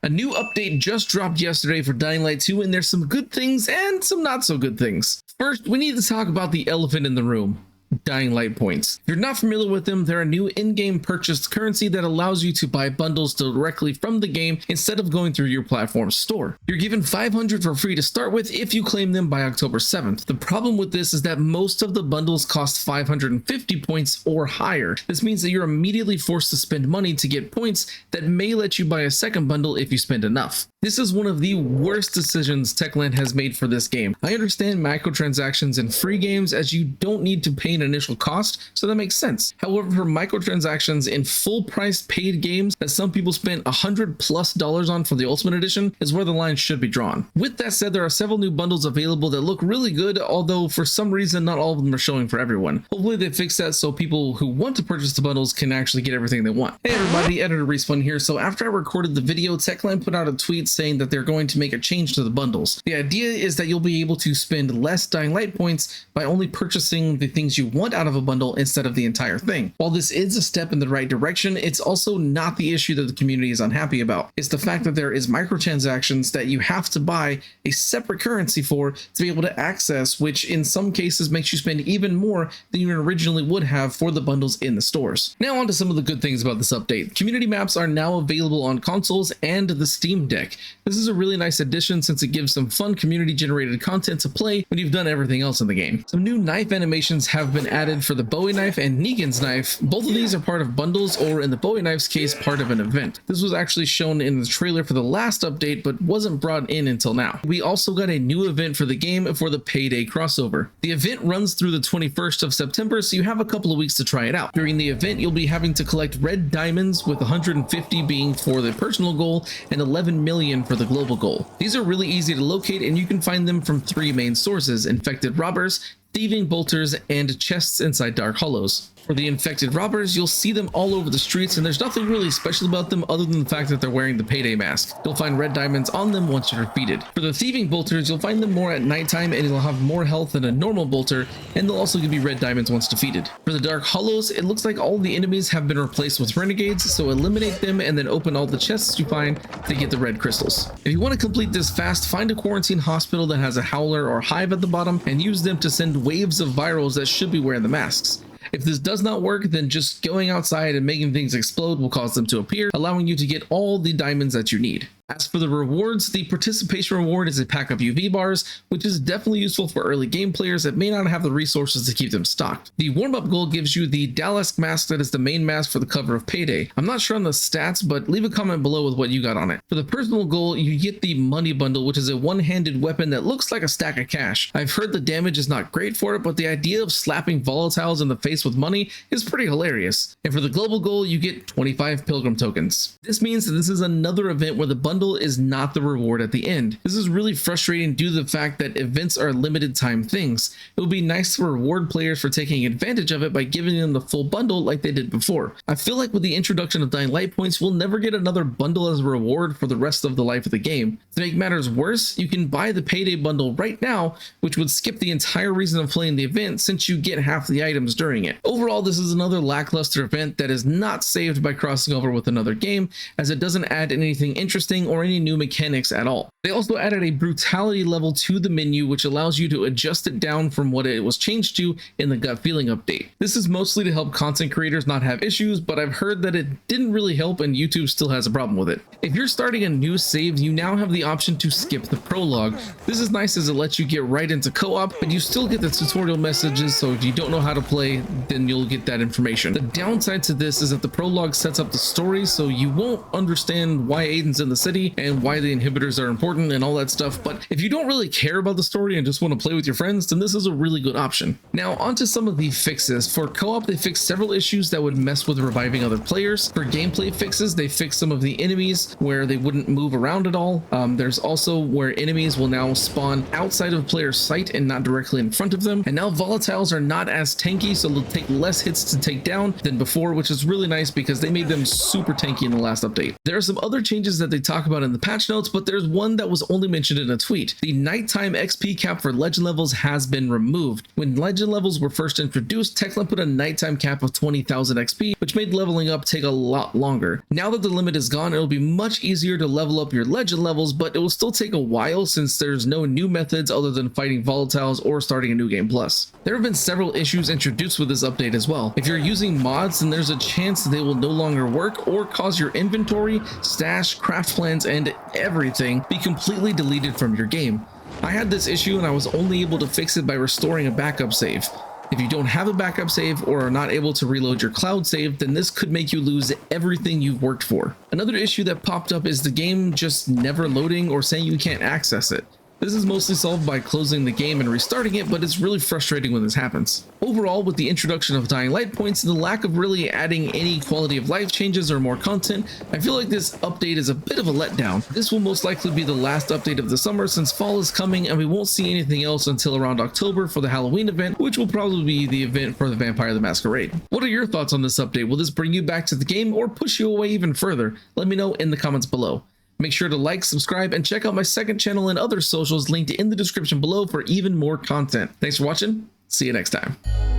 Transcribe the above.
A new update just dropped yesterday for Dying Light 2, and there's some good things and some not so good things. First, we need to talk about the elephant in the room. Dying Light points. If you're not familiar with them, they're a new in-game purchased currency that allows you to buy bundles directly from the game instead of going through your platform's store. You're given 500 for free to start with if you claim them by October 7th. The problem with this is that most of the bundles cost 550 points or higher. This means that you're immediately forced to spend money to get points that may let you buy a second bundle if you spend enough. This is one of the worst decisions Techland has made for this game. I understand microtransactions in free games as you don't need to pay an initial cost, so that makes sense. However, for microtransactions in full price paid games that some people spent $100+ on for the Ultimate Edition is where the line should be drawn. With that said, there are several new bundles available that look really good, although for some reason not all of them are showing for everyone. Hopefully they fix that so people who want to purchase the bundles can actually get everything they want. Hey everybody, Editor Respawn here. So after I recorded the video, Techland put out a tweet saying that they're going to make a change to the bundles. The idea is that you'll be able to spend less Dying Light points by only purchasing the things you want out of a bundle instead of the entire thing. While this is a step in the right direction, it's also not the issue that the community is unhappy about. It's the fact that there is microtransactions that you have to buy a separate currency for to be able to access, which in some cases makes you spend even more than you originally would have for the bundles in the stores. Now on to some of the good things about this update. Community maps are now available on consoles and the Steam Deck. This is a really nice addition since it gives some fun community generated content to play when you've done everything else in the game. Some new knife animations have been added for the Bowie knife and Negan's knife. Both of these are part of bundles, or in the Bowie knife's case, part of an event. This was actually shown in the trailer for the last update, but wasn't brought in until now. We also got a new event for the game for the Payday crossover. The event runs through the 21st of September, so you have a couple of weeks to try it out. During the event, you'll be having to collect red diamonds, with 150 being for the personal goal and 11 million for the global goal. These are really easy to locate, and you can find them from 3 main sources: infected robbers, thieving bolters, and chests inside dark hollows. For the infected robbers, you'll see them all over the streets, and there's nothing really special about them other than the fact that they're wearing the Payday mask. You'll find red diamonds on them once you're defeated. For the thieving bolters, you'll find them more at nighttime, and you'll have more health than a normal bolter, and they'll also give you red diamonds once defeated. For the dark hollows, it looks like all the enemies have been replaced with renegades, so eliminate them and then open all the chests you find to get the red crystals. If you want to complete this fast, find a quarantine hospital that has a howler or hive at the bottom and use them to send waves of virals that should be wearing the masks. If this does not work, then just going outside and making things explode will cause them to appear, allowing you to get all the diamonds that you need. As for the rewards, the participation reward is a pack of UV bars, which is definitely useful for early game players that may not have the resources to keep them stocked. The warm-up goal gives you the Dallas mask that is the main mask for the cover of Payday. I'm not sure on the stats, but leave a comment below with what you got on it. For the personal goal, you get the money bundle, which is a one-handed weapon that looks like a stack of cash. I've heard the damage is not great for it, but the idea of slapping volatiles in the face with money is pretty hilarious. And for the global goal, you get 25 pilgrim tokens. This means that this is another event where the bundle is not the reward at the end. This is really frustrating due to the fact that events are limited time things. It would be nice to reward players for taking advantage of it by giving them the full bundle like they did before. I feel like with the introduction of Dying Light points, we'll never get another bundle as a reward for the rest of the life of the game. To make matters worse, you can buy the Payday bundle right now, which would skip the entire reason of playing the event since you get half the items during it. Overall, this is another lackluster event that is not saved by crossing over with another game, as it doesn't add anything interesting or any new mechanics at all. They also added a brutality level to the menu, which allows you to adjust it down from what it was changed to in the gut feeling update. This is mostly to help content creators not have issues, but I've heard that it didn't really help and YouTube still has a problem with it. If you're starting a new save, you now have the option to skip the prologue. This is nice as it lets you get right into co-op, but you still get the tutorial messages, so if you don't know how to play, then you'll get that information. The downside to this is that the prologue sets up the story, so you won't understand why Aiden's in the city and why the inhibitors are important and all that stuff, but if you don't really care about the story and just want to play with your friends, then this is a really good option. Now onto some of the fixes. For co-op, they fixed several issues that would mess with reviving other players. For gameplay fixes, they fixed some of the enemies where they wouldn't move around at all. There's also where enemies will now spawn outside of player's sight and not directly in front of them, and now volatiles are not as tanky, so they'll take less hits to take down than before, which is really nice because they made them super tanky in the last update. There are some other changes that they talk about in the patch notes, but there's one that was only mentioned in a tweet. The nighttime XP cap for legend levels has been removed. When legend levels were first introduced, Techland put a nighttime cap of 20,000 XP, which made leveling up take a lot longer. Now that the limit is gone, it'll be much easier to level up your legend levels, but it will still take a while since there's no new methods other than fighting volatiles or starting a new game plus. There have been several issues introduced with this update as well. If you're using mods, then there's a chance they will no longer work or cause your inventory, stash, craft plans, and everything be completely deleted from your game. I had this issue and I was only able to fix it by restoring a backup save. If you don't have a backup save or are not able to reload your cloud save, then this could make you lose everything you've worked for. Another issue that popped up is the game just never loading or saying you can't access it. This is mostly solved by closing the game and restarting it, but it's really frustrating when this happens. Overall, with the introduction of Dying Light points and the lack of really adding any quality of life changes or more content, I feel like this update is a bit of a letdown. This will most likely be the last update of the summer since fall is coming and we won't see anything else until around October for the Halloween event, which will probably be the event for the Vampire the Masquerade. What are your thoughts on this update? Will this bring you back to the game or push you away even further? Let me know in the comments below. Make sure to like, subscribe, and check out my second channel and other socials linked in the description below for even more content. Thanks for watching. See you next time.